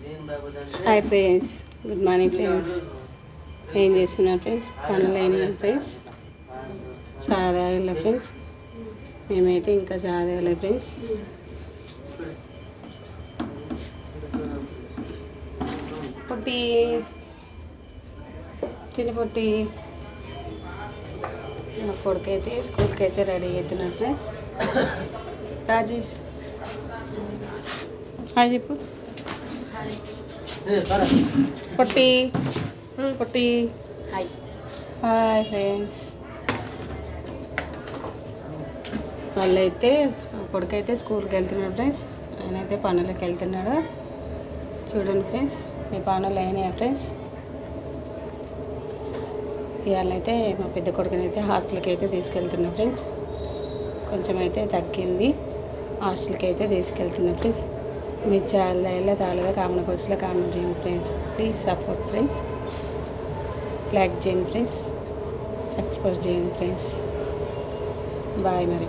Hi friends, good morning friends. ఏం చేస్తున్నారు friends? పనులు అయినాయి ఫ్రెండ్స్. చాయ్ తాగలే ఫ్రెండ్స్. మేమైతే ఇంకా చాయ్ తాగలే ఫ్రెండ్స్. పొట్టి చిన్న పొట్టి మా కొడుకైతే స్కూల్కి అయితే రెడీ అవుతున్నాడు ఫ్రెండ్స్. రాజేష్ హాయ్ చెప్పు. పొట్టి పొట్టి హాయ్ హాయ్ ఫ్రెండ్స్. వాళ్ళైతే కొడుకైతే స్కూల్కి వెళ్తున్నాడు ఫ్రెండ్స్. ఆయనైతే పనులకు వెళ్తున్నాడు. చూడండి ఫ్రెండ్స్, మీ పనులు అయినాయా ఫ్రెండ్స్? ఇవాళైతే మా పెద్ద కొడుకునైతే హాస్టల్కి అయితే తీసుకెళ్తున్నా ఫ్రెండ్స్. కొంచెం అయితే తగ్గింది, హాస్టల్కి అయితే తీసుకెళ్తున్నా ఫ్రెండ్స్. మీరు చాలా తాగలేదా? కామెంట్ బాక్స్లో కామెంట్ చేయండి friends. Please support friends. Like చేయండి ఫ్రెండ్స్, సబ్స్క్రైబ్ చేయండి ఫ్రెండ్స్. బాయ్ మరి.